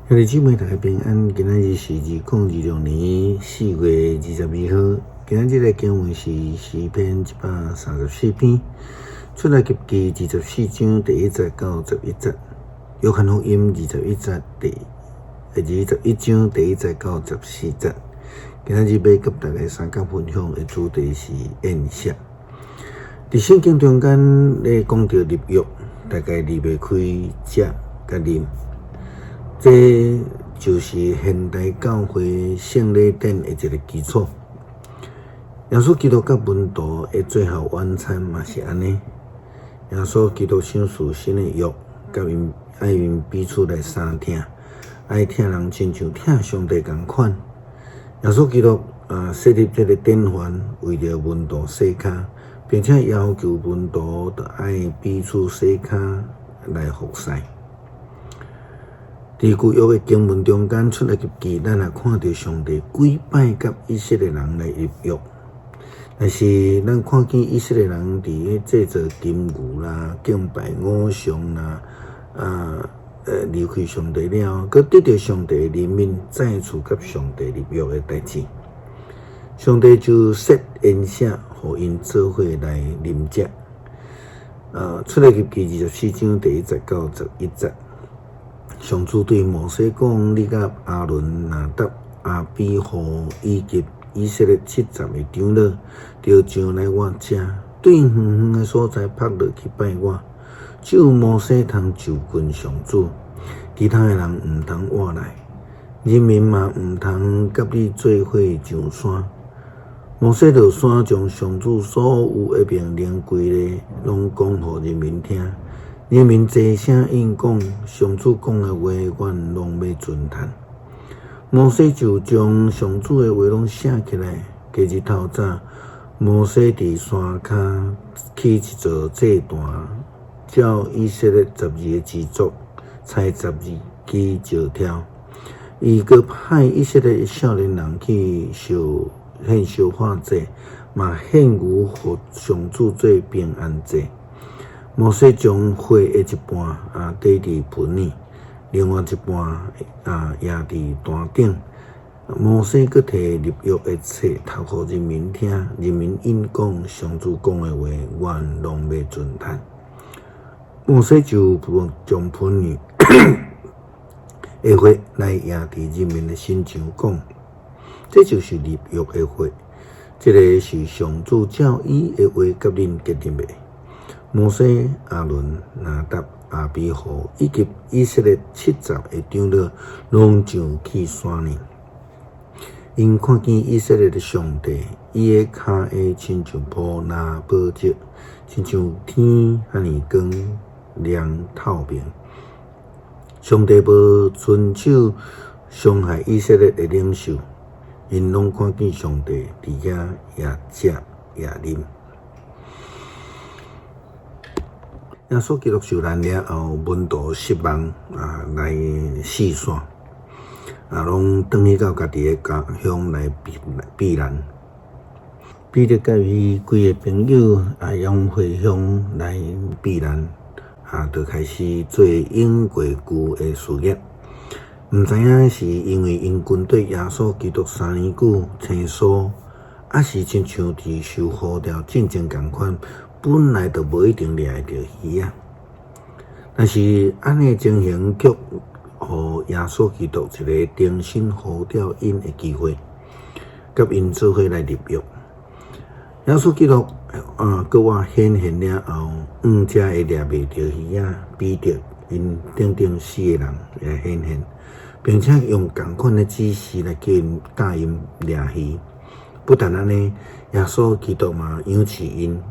兄弟姊妹，大家平安。今仔日是2026年4月22号。今仔日的经文是诗篇134篇，出埃及记24章第1节到11节，约翰福音21章第1节到14节。今仔日要甲大家三角分享的主题是宴席。伫圣经中间咧讲到立约，大概离袂开食甲啉。这就是现代教会圣礼典的一个基础。耶稣基督甲门徒的最后晚餐嘛是安尼。耶稣基督想述新的约，甲因爱因彼此来相疼，爱疼人亲像疼上帝同款。耶稣基督设立这个典范，为了门徒洗脚，并且要求门徒着爱彼此洗脚来服侍。伫旧约的经文中间，出埃及记，咱也看到上帝几摆甲以色列人来立约。但是咱看见以色列人伫制作金牛啦、敬拜偶像啦，离开上帝了，佮得到上帝的怜悯，再次甲上帝立约的代志。上帝就设宴席，互因做伙来啉食。出埃及记24章第1节到11节。上主对摩西讲：“你甲阿伦、拿答、阿比户以及以色列70个长老，着上来我遮，对远远的所在拍落去拜我。只有摩西通就近上主，其他的人毋通活来，人民嘛毋通甲你做伙上山。摩西就山将上主所有的命令规例，拢讲互人民听。”人民齐声应讲，上主讲的话，阮拢要遵谈。摩西就将上主的话拢写起来。隔日透早，摩西伫山骹起一座祭坛，照以色列12个支族，采12支石条。伊阁派以色列少年人去献烧化祭，嘛献牛互上主做平安祭。摩西将火的一半滴伫盆里，另外一半压伫坛顶。摩西阁摕立约的册读互人民听，人民应讲上主讲的话，阮拢要遵谈。摩西就将盆里的火来压伫人民的心上，讲这就是立约的火，这个是上主照伊的话甲恁结立的。摩西、阿伦、拿答、阿比户以及以色列70个长老，拢上去山里。因看见以色列的上帝，伊的骹下亲像普拿宝石，亲像天遐尼光亮透明。上帝无遵守伤害以色列的领袖，因拢看见上帝伫遐也食也啉。耶稣基督受难了后，门徒失望来四散拢转去到家己的家乡来避难。彼得甲伊几个朋友用回乡来避难，就开始做引过句的事业。毋知影是因为因军队耶稣基督3年久生疏，还是亲像伫受呼召战争共款。本来就无一定掠会着鱼啊，但是安尼情形却互耶稣基督一个重新呼召因的机会，甲因做伙来立约。耶稣基督搁我显现了后，才会掠袂着鱼啊，彼得因等4个人来显现，并且用同款的指示来叫因教因掠鱼。不但安尼，耶稣基督嘛养饲因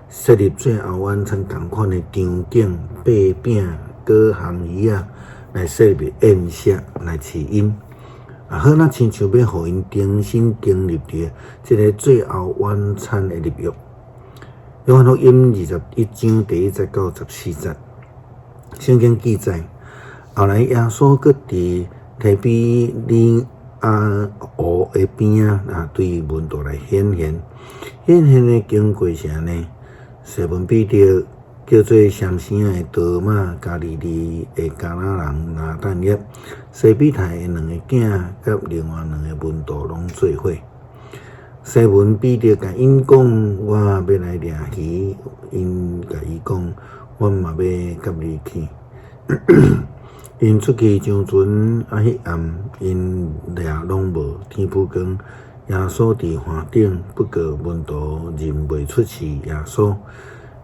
设立最后晚餐同款的场景，八饼、果项鱼来设立宴席来饲因。好那亲像要互因重新经历着这个最后晚餐的立约。约翰福音21章第1节到14节，圣经记载，后来耶稣搁伫提比哩湖的边对门徒来显现的经过是安尼：西门彼得叫做上城的道马加利利的迦拿人拿但业，西比泰的两个囝甲另外两个门徒拢做伙。西门彼得甲因讲，我要来掠鱼，因甲伊讲，我嘛要甲你去。因出去上船，迄暗因掠拢无，天不光。耶稣伫岸顶，不过门徒认袂出是耶稣。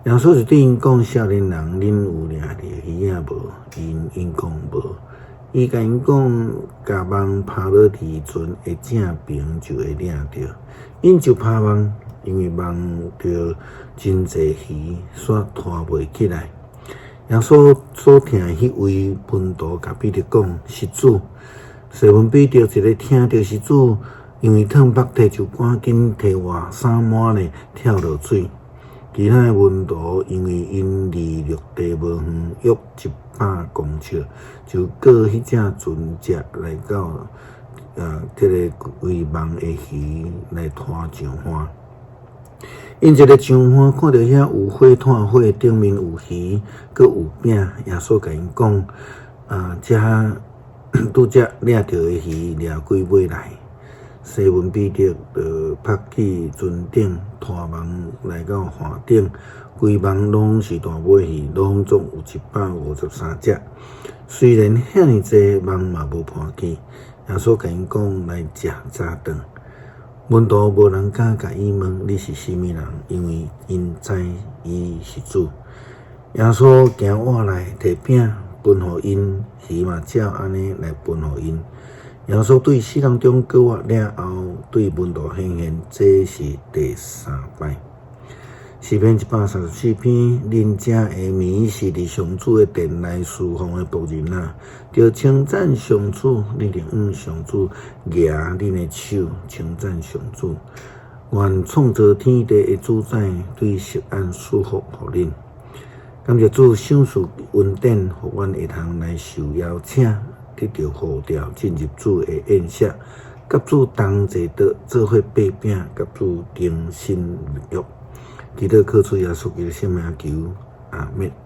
耶稣就对因讲：少年人，恁有掠着鱼啊无？因讲无。伊甲因讲：甲网拍落伫船的正边就会掠着。因就拍网，因为网着真济鱼，煞拖袂起来。耶稣所听迄位门徒甲彼得讲：是主。西门彼得一个听着是主。因为烫腹体，就赶紧摕外衫满咧跳落水。其他的门徒因为因离陆地无远，约100公尺，就过迄只船只来到这个为网的鱼来拖上岸。因一个上岸看到遐有火炭火，顶面有鱼，佮有饼。耶稣甲因讲：拄则掠着的鱼掠几尾来。西门彼得拍起船顶，拖网来到岸顶，规网拢是大尾鱼，拢总有153只。虽然遐尼济网嘛无破起，耶稣甲因讲来食早顿。门徒无人敢甲伊问你是甚物人，因为因知伊是主。耶稣行活来，摕饼分互因，鱼嘛照安尼来分互因。耶稣对4人中过活了后，对门徒显现，这是第3摆。诗篇134篇，恁这下暝是伫上主的殿内侍奉的仆人啊，着称赞上主，你着向上主举恁的手，称赞上主。愿创造天地的主宰对錫安赐福互恁。感谢主赏赐恩典，互阮会通来受邀请。得到呼召进入主的宴席，甲主同坐桌做伙擘饼，甲主定心立约。祈祷靠主耶稣基督圣名求，阿们。